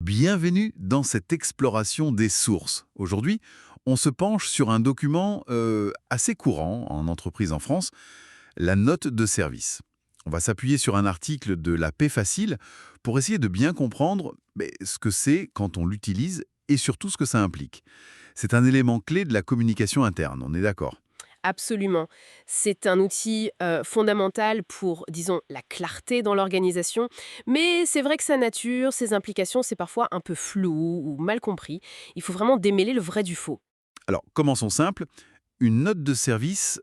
Bienvenue dans cette exploration des sources. Aujourd'hui, on se penche sur un document assez courant en entreprise en France, la note de service. On va s'appuyer sur un article de la Paix Facile pour essayer de bien comprendre ce que c'est quand on l'utilise et surtout ce que ça implique. C'est un élément clé de la communication interne, on est d'accord? Absolument. C'est un outil fondamental pour, disons, la clarté dans l'organisation, mais c'est vrai que sa nature, ses implications, c'est parfois un peu flou ou mal compris. Il faut vraiment démêler le vrai du faux. Alors, commençons simple. Une note de service,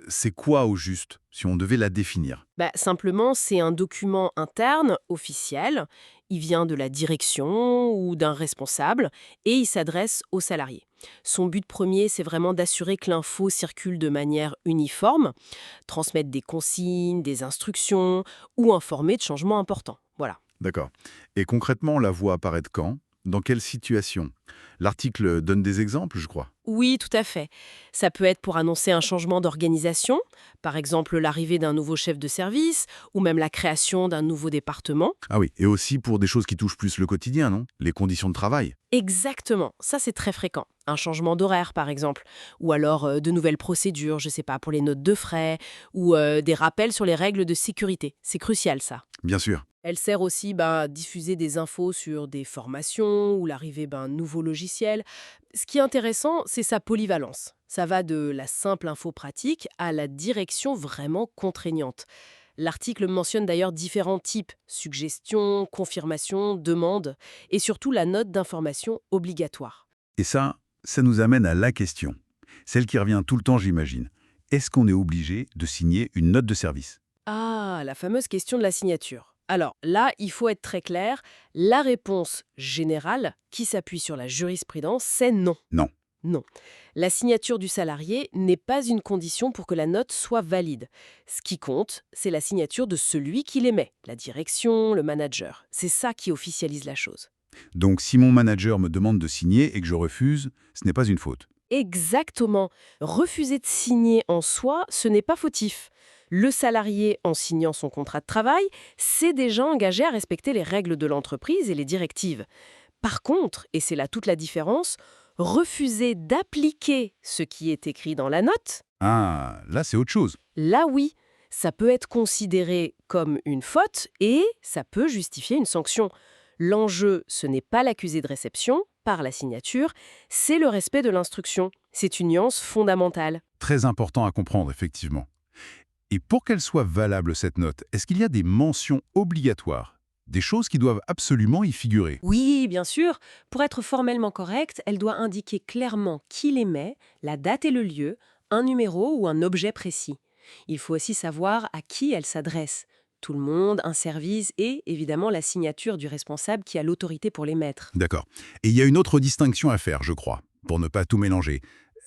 c'est quoi au juste, si on devait la définir? Simplement, c'est un document interne, officiel. Il vient de la direction ou d'un responsable et il s'adresse aux salariés. Son but premier, c'est vraiment d'assurer que l'info circule de manière uniforme, transmettre des consignes, des instructions ou informer de changements importants. Voilà. D'accord. Et concrètement, on la voit apparaître quand? Dans quelle situation? L'article donne des exemples, je crois. Oui, tout à fait. Ça peut être pour annoncer un changement d'organisation, par exemple l'arrivée d'un nouveau chef de service, ou même la création d'un nouveau département. Ah oui, et aussi pour des choses qui touchent plus le quotidien, non? Les conditions de travail. Exactement, ça c'est très fréquent. Un changement d'horaire, par exemple, ou alors de nouvelles procédures, je sais pas, pour les notes de frais, ou des rappels sur les règles de sécurité. C'est crucial, ça. Bien sûr. Elle sert aussi à diffuser des infos sur des formations ou l'arrivée d'un nouveau logiciel. Ce qui est intéressant, c'est sa polyvalence. Ça va de la simple info pratique à la direction vraiment contraignante. L'article mentionne d'ailleurs différents types, suggestions, confirmations, demandes, et surtout la note d'information obligatoire. Et ça nous amène à la question. Celle qui revient tout le temps, j'imagine. Est-ce qu'on est obligé de signer une note de service? Ah, la fameuse question de la signature. Alors là, il faut être très clair, la réponse générale, qui s'appuie sur la jurisprudence, c'est non. Non. Non. La signature du salarié n'est pas une condition pour que la note soit valide. Ce qui compte, c'est la signature de celui qui l'émet, la direction, le manager. C'est ça qui officialise la chose. Donc si mon manager me demande de signer et que je refuse, ce n'est pas une faute. Exactement. Refuser de signer en soi, ce n'est pas fautif. Le salarié, en signant son contrat de travail, s'est déjà engagé à respecter les règles de l'entreprise et les directives. Par contre, et c'est là toute la différence, refuser d'appliquer ce qui est écrit dans la note, Ah, là c'est autre chose. là oui, ça peut être considéré comme une faute et ça peut justifier une sanction. L'enjeu, ce n'est pas l'accusé de réception, par la signature, c'est le respect de l'instruction. C'est une nuance fondamentale. Très important à comprendre, effectivement. Et pour qu'elle soit valable, cette note, est-ce qu'il y a des mentions obligatoires? Des choses qui doivent absolument y figurer? Oui, bien sûr. Pour être formellement correcte, elle doit indiquer clairement qui l'émet, la date et le lieu, un numéro ou un objet précis. Il faut aussi savoir à qui elle s'adresse. Tout le monde, un service et, évidemment, la signature du responsable qui a l'autorité pour l'émettre. D'accord. Et il y a une autre distinction à faire, je crois, pour ne pas tout mélanger.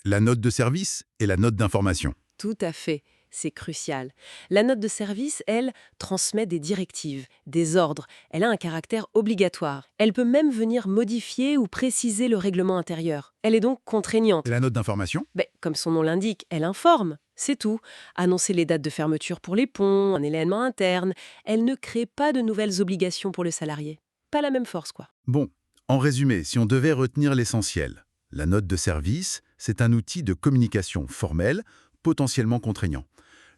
La note de service et la note d'information. Tout à fait, c'est crucial. La note de service, elle, transmet des directives, des ordres. Elle a un caractère obligatoire. Elle peut même venir modifier ou préciser le règlement intérieur. Elle est donc Et contraignante. la note d'information? Comme son nom l'indique, elle informe. C'est tout. Annoncer les dates de fermeture pour les ponts, un événement interne. Elle ne crée pas de nouvelles obligations pour le salarié. Pas la même force, quoi. Bon, en résumé, si on devait retenir l'essentiel, la note de service, c'est un outil de communication formel, potentiellement contraignant.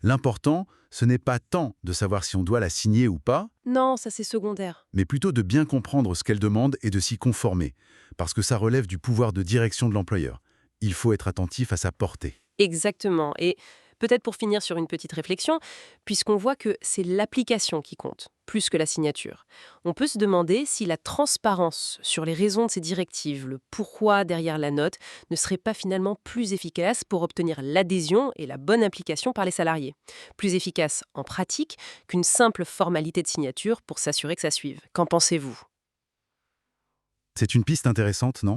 L'important, ce n'est pas tant de savoir si on doit la signer ou pas, Non, ça c'est secondaire. mais plutôt de bien comprendre ce qu'elle demande et de s'y conformer, parce que ça relève du pouvoir de direction de l'employeur. Il faut être attentif à sa portée. Exactement. Et peut-être pour finir sur une petite réflexion, puisqu'on voit que c'est l'application qui compte, plus que la signature. On peut se demander si la transparence sur les raisons de ces directives, le pourquoi derrière la note, ne serait pas finalement plus efficace pour obtenir l'adhésion et la bonne application par les salariés. Plus efficace en pratique qu'une simple formalité de signature pour s'assurer que ça suive. Qu'en pensez-vous? C'est une piste intéressante, non?